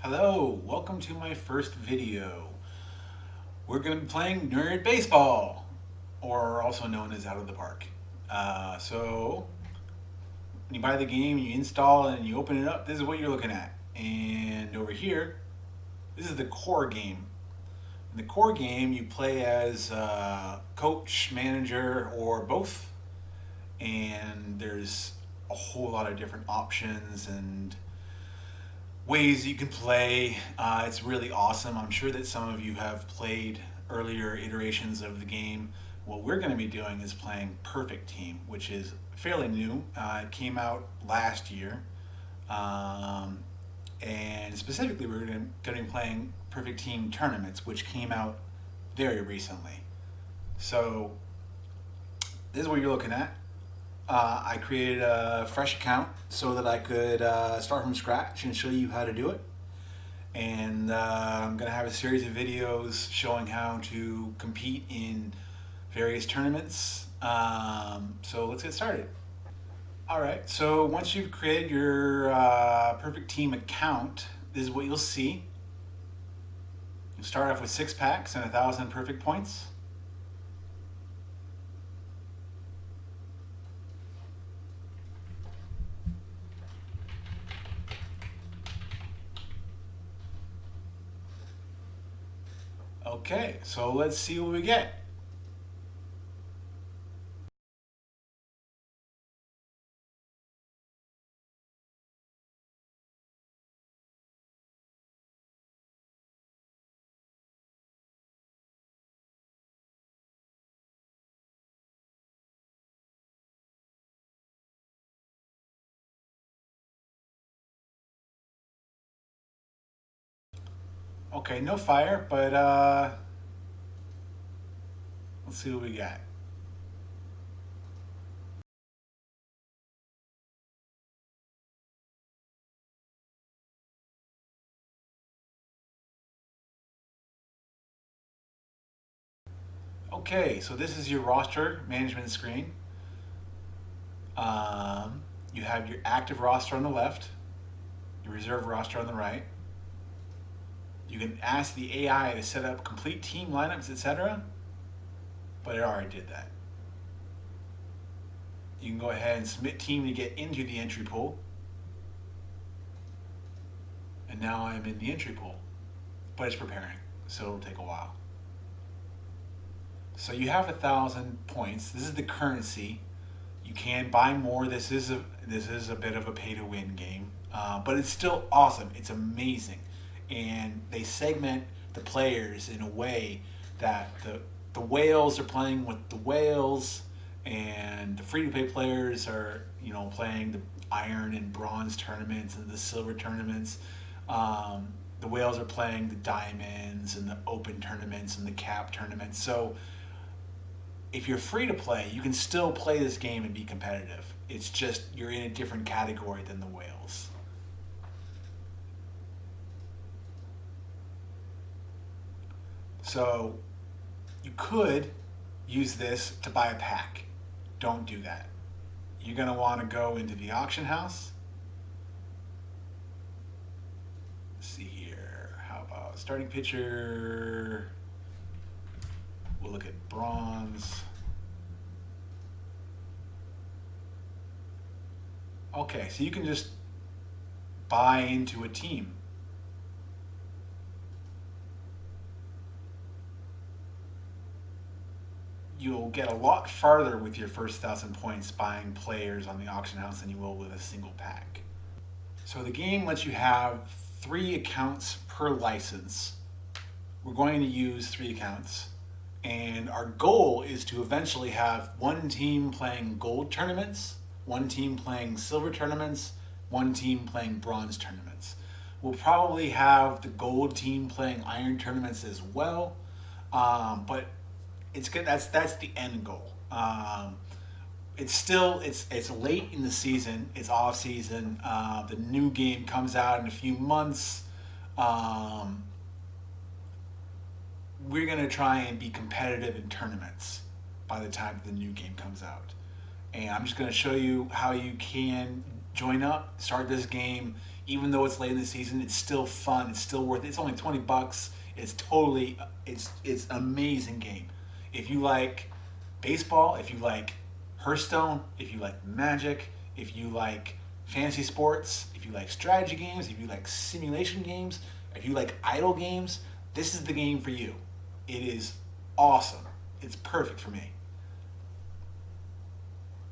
Hello, welcome to my first video. We're going to be playing Nerd Baseball, or also known as Out of the Park. So, when you buy the game, you install it, and you open it up, this is what you're looking at. And over here, this is the core game. In the core game, you play as coach, manager, or both. And there's a whole lot of different options and ways you can play. It's really awesome. I'm sure that some of you have played earlier iterations of the game. What we're going to be doing is playing Perfect Team, which is fairly new. It came out last year. Um, and specifically, we're going to be playing Perfect Team tournaments, which came out very recently. So, this is what you're looking at. I created a fresh account so that I could start from scratch and show you how to do it. And I'm going to have a series of videos showing how to compete in various tournaments. So let's get started. All right, so once you've created your Perfect Team account, this is what you'll see. You'll start off with 6 packs and 1,000 perfect points. Okay, so let's see what we get. Okay, no fire, but let's see what we got. Okay, so this is your roster management screen. You have your active roster on the left, your reserve roster on the right. You can ask the AI to set up complete team lineups, etc., but it already did that. You can go ahead and submit team to get into the entry pool. And now I'm in the entry pool, but it's preparing, so it'll take a while. So you have 1,000 points. This is the currency. You can buy more. This is a bit of a pay to win game, but it's still awesome. It's amazing, and they segment the players in a way that the whales are playing with the whales, and the free to play players are playing the iron and bronze tournaments and the silver tournaments. The whales are playing the diamonds and the open tournaments and the cap tournaments. So if you're free to play, you can still play this game and be competitive. It's just you're in a different category than the whales. So you could use this to buy a pack. Don't do that. You're going to want to go into the auction house. Let's see here. How about starting pitcher? We'll look at bronze. Okay, so you can just buy into a team. You'll get a lot farther with your first 1,000 points buying players on the auction house than you will with a single pack. So the game lets you have 3 accounts per license. We're going to use 3 accounts. And our goal is to eventually have one team playing gold tournaments, one team playing silver tournaments, one team playing bronze tournaments. We'll probably have the gold team playing iron tournaments as well, but it's good. That's the end goal. It's late in the season. It's off season. The new game comes out in a few months. We're going to try and be competitive in tournaments by the time the new game comes out. And I'm just going to show you how you can join up, start this game. Even though it's late in the season, it's still fun. It's still worth it. It's only $20. It's totally it's an amazing game. If you like baseball, if you like Hearthstone, if you like Magic, if you like fantasy sports, if you like strategy games, if you like simulation games, if you like idle games, this is the game for you. It is awesome. It's perfect for me.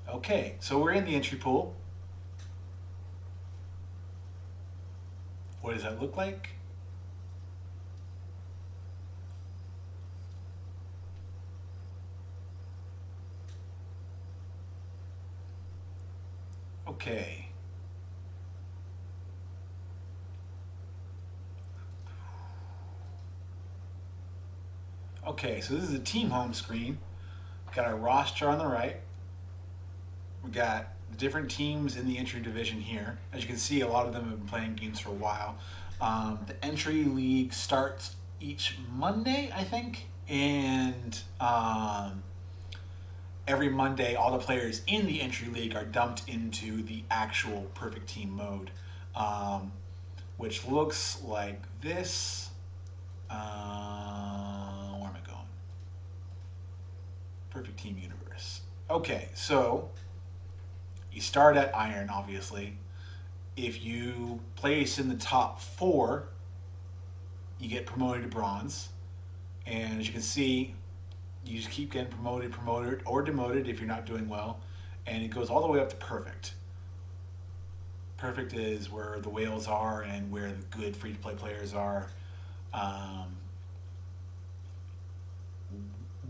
Okay, so we're in the entry pool. What does that look like? Okay. Okay, so this is a team home screen. We've got our roster on the right. We got the different teams in the entry division here. As you can see, a lot of them have been playing games for a while. The entry league starts each Monday, I think, and every Monday, all the players in the entry league are dumped into the actual perfect team mode, which looks like this. Where am I going? Perfect team universe. Okay, so you start at iron, obviously. If you place in the top 4, you get promoted to bronze. And as you can see, you just keep getting promoted, or demoted if you're not doing well. And it goes all the way up to perfect. Perfect is where the whales are and where the good free-to-play players are.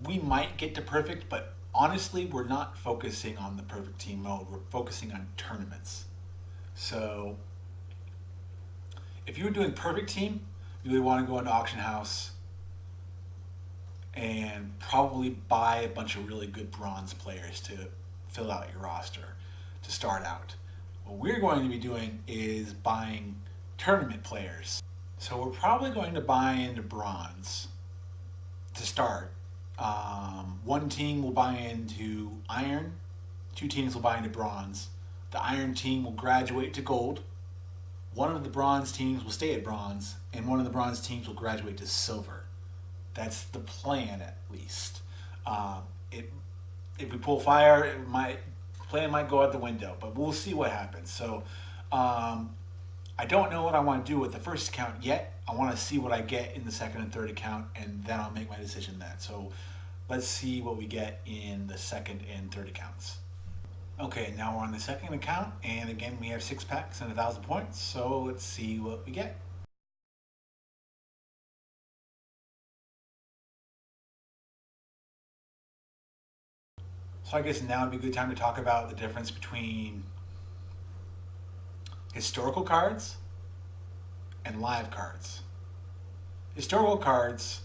We might get to perfect, but honestly, we're not focusing on the perfect team mode. We're focusing on tournaments. So if you were doing perfect team, you would want to go into auction house and probably buy a bunch of really good bronze players to fill out your roster to start out. What we're going to be doing is buying tournament players. So we're probably going to buy into bronze to start. One team will buy into iron, 2 teams will buy into bronze. The iron team will graduate to gold. One of the bronze teams will stay at bronze, and one of the bronze teams will graduate to silver. That's the plan, at least. If we pull fire, plan might go out the window, but we'll see what happens. So I don't know what I want to do with the first account yet. I want to see what I get in the second and third account, and then I'll make my decision then. So let's see what we get in the second and third accounts. Okay, now we're on the second account, and again we have 6 packs and 1,000 points. So let's see what we get. So I guess now would be a good time to talk about the difference between historical cards and live cards. Historical cards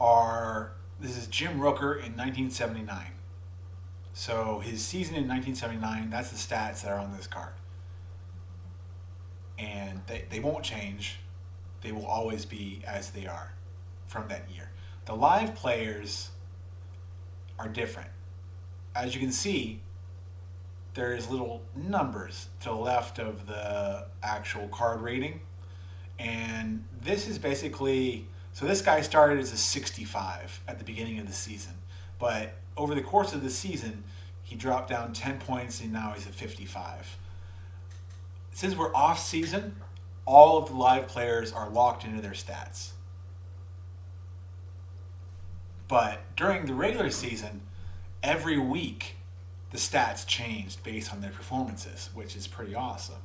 are, this is Jim Rooker in 1979. So his season in 1979, that's the stats that are on this card. And they won't change. They will always be as they are from that year. The live players are different. As you can see, there's little numbers to the left of the actual card rating. And this is basically, so this guy started as a 65 at the beginning of the season. But over the course of the season, he dropped down 10 points and now he's at 55. Since we're off season, all of the live players are locked into their stats. But during the regular season, every week the stats changed based on their performances, which is pretty awesome.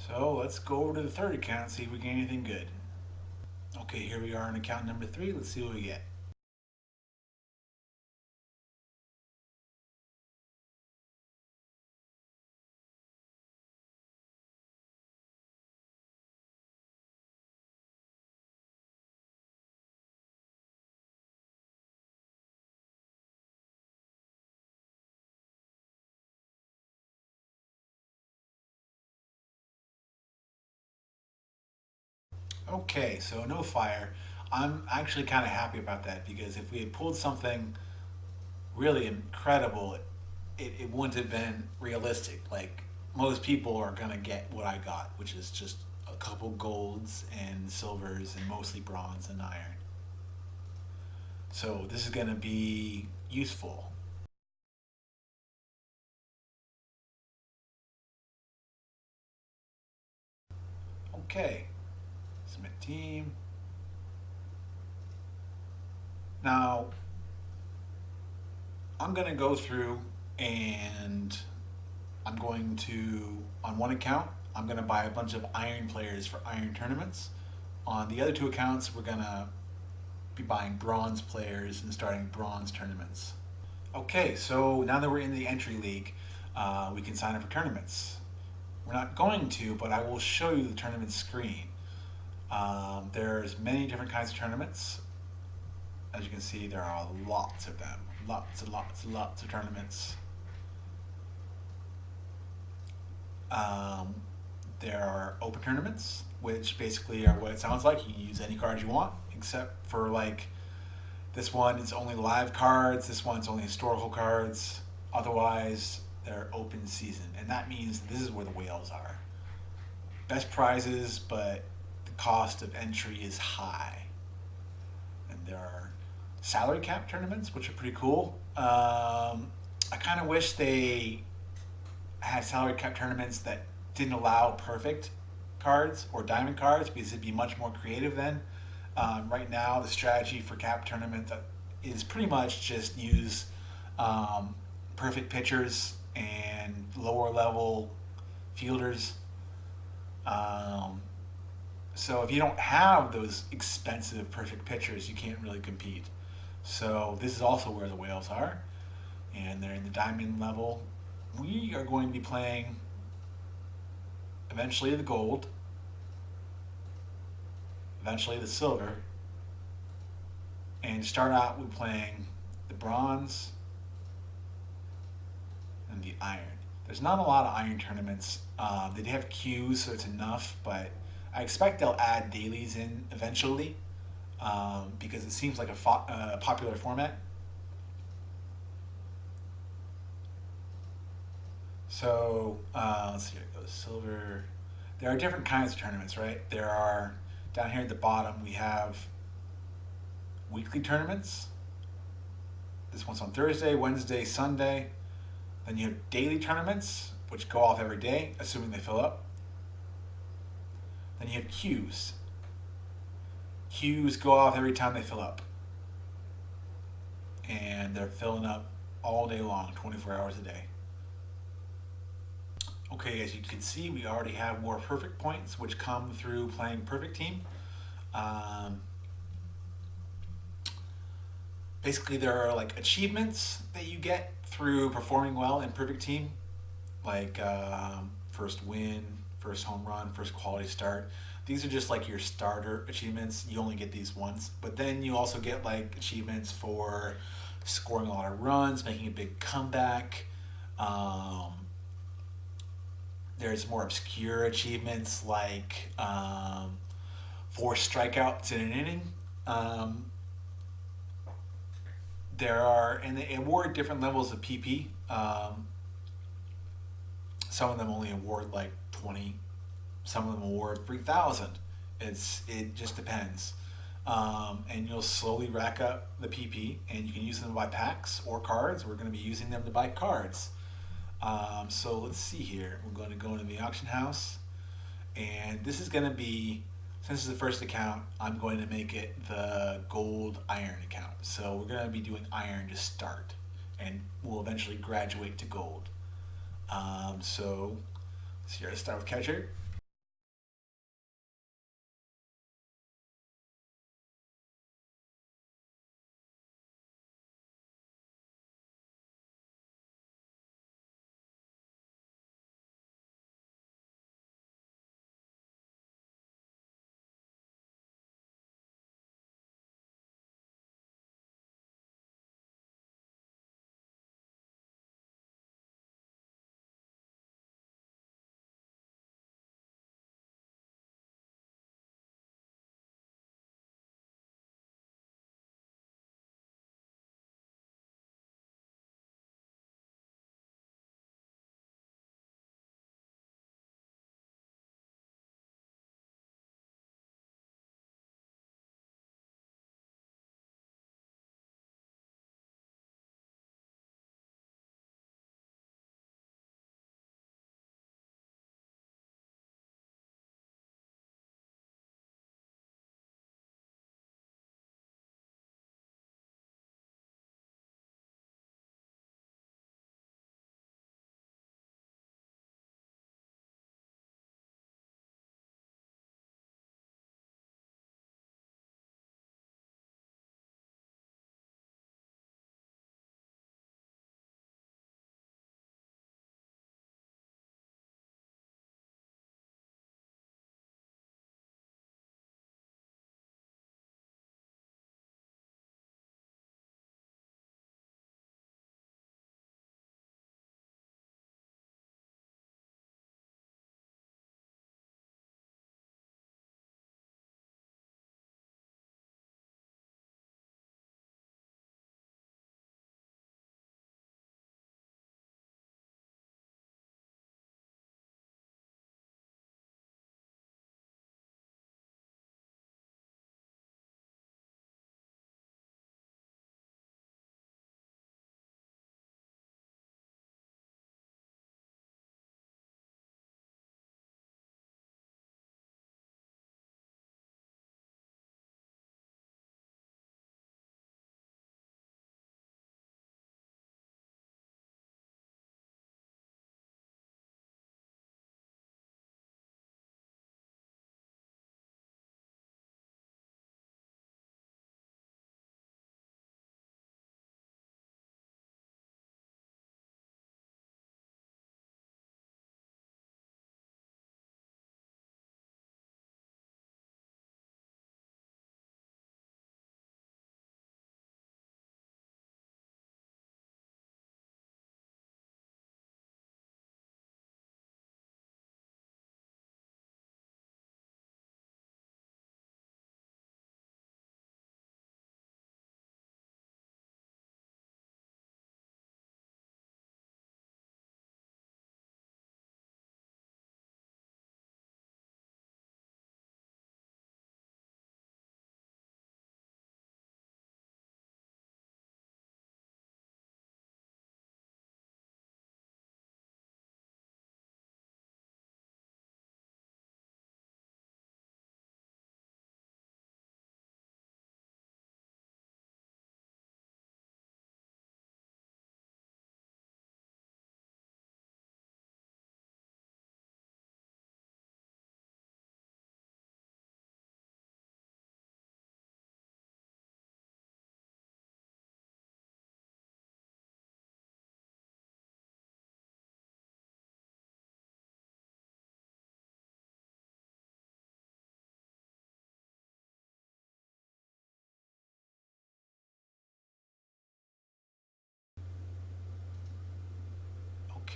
So let's go over to the third account and see if we get anything good. Okay, here we are on account number 3. Let's see what we get. Okay, so no fire. I'm actually kind of happy about that because if we had pulled something really incredible, it wouldn't have been realistic. Like most people are gonna get what I got, which is just a couple golds and silvers and mostly bronze and iron. So this is gonna be useful. Okay, submit team. Now I'm gonna go through and I'm going to, on one account, I'm going to buy a bunch of iron players for iron tournaments. On the other two accounts, we're going to be buying bronze players and starting bronze tournaments. Okay, so now that we're in the entry league, we can sign up for tournaments. We're not going to, but I will show you the tournament screen. There's many different kinds of tournaments. As you can see, there are lots of them. Lots and lots and lots of tournaments. Um, there are open tournaments, which basically are what it sounds like. You can use any cards you want, except for like this one, it's only live cards. This one's only historical cards. Otherwise, they're open season, and that means this is where the whales are. Best prizes, but the cost of entry is high. And there are salary cap tournaments, which are pretty cool. I kind of wish they had salary cap tournaments that didn't allow perfect cards or diamond cards because it'd be much more creative then. Right now, the strategy for cap tournament is pretty much just use perfect pitchers and lower level fielders. Um, so if you don't have those expensive perfect pitchers, you can't really compete. So this is also where the whales are, and they're in the diamond level. We are going to be playing eventually the gold, eventually the silver, and start out with playing the bronze and the iron. There's not a lot of iron tournaments. They have queues, so it's enough, but I expect they'll add dailies in eventually because it seems like a popular format. So let's see, here it goes. Silver. There are different kinds of tournaments, right? There are, down here at the bottom, we have weekly tournaments. This one's on Thursday, Wednesday, Sunday. Then you have daily tournaments, which go off every day, assuming they fill up. Then you have queues. Queues go off every time they fill up. And they're filling up all day long, 24 hours a day. Okay, as you can see, we already have more perfect points, which come through playing perfect team. Um, Basically, there are like achievements that you get through performing well in perfect team, like first win, first home run, first quality start. These are just like your starter achievements. You only get these once, but then you also get like achievements for scoring a lot of runs, making a big comeback. Um, there's more obscure achievements like 4 strikeouts in an inning. Um, there are, and they award different levels of PP. Some of them only award like 20. Some of them award 3,000. It just depends. And you'll slowly rack up the PP, and you can use them to buy packs or cards. We're going to be using them to buy cards. So let's see here. We're going to go into the auction house, and this is going to be, since it's the first account, I'm going to make it the gold iron account. So we're going to be doing iron to start, and we'll eventually graduate to gold. So here, let's start with catcher.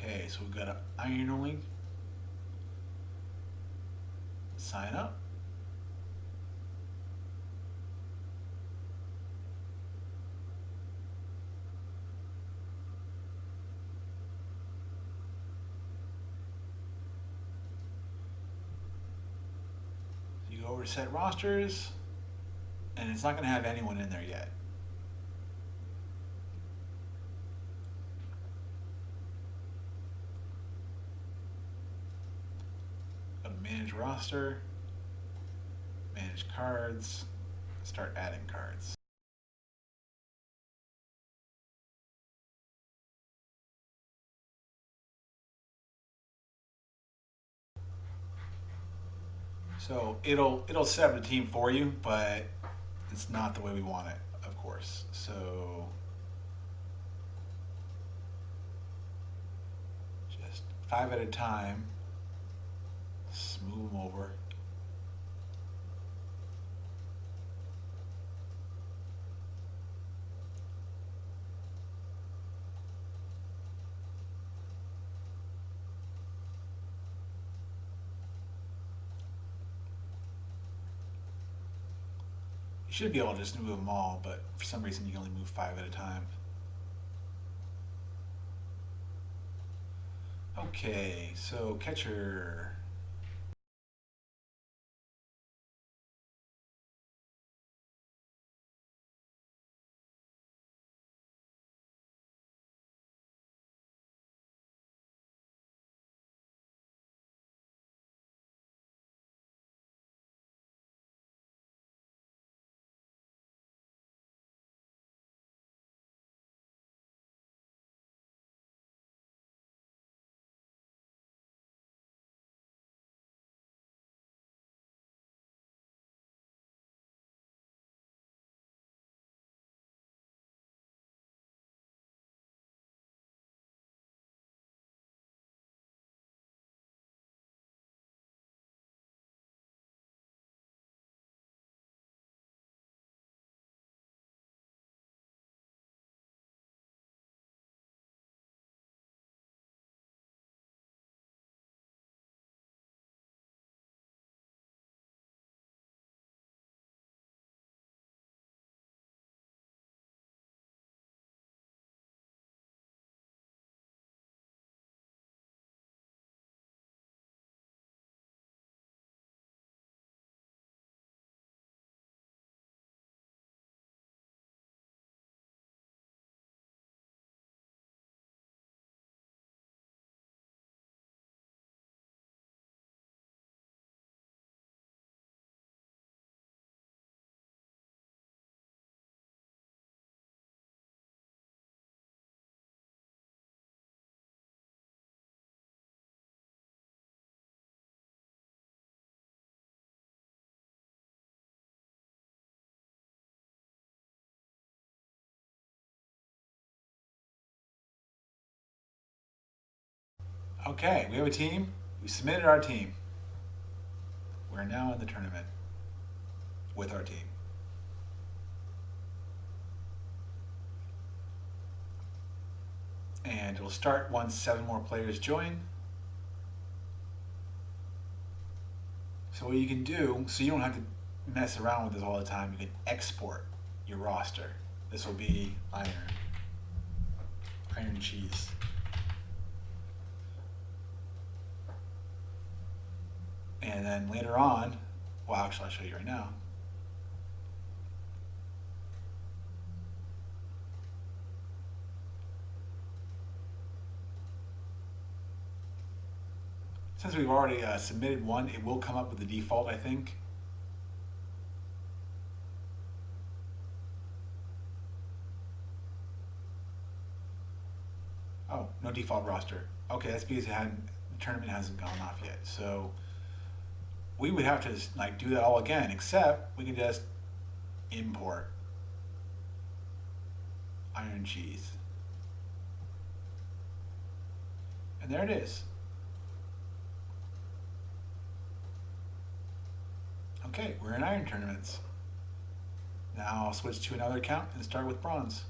Okay, so we've got an iron only. Sign up. You go over to set rosters, and it's not going to have anyone in there yet. Go to manage roster, manage cards, start adding cards. So it'll set up the team for you, but it's not the way we want it, of course. So just 5 at a time. Just move them over. You should be able to just move them all, but for some reason you can only move 5 at a time. Okay, so catcher. Okay, we have a team. We submitted our team. We're now in the tournament with our team. And it'll start once 7 more players join. So what you can do, so you don't have to mess around with this all the time, you can export your roster. This will be iron cheese. And then later on, well, actually I'll show you right now. Since we've already submitted one, it will come up with the default, I think. Oh, no default roster. Okay, that's because the tournament hasn't gone off yet. So we would have to like do that all again, except we can just import iron cheese. And there it is. Okay, we're in iron tournaments. Now I'll switch to another account and start with bronze.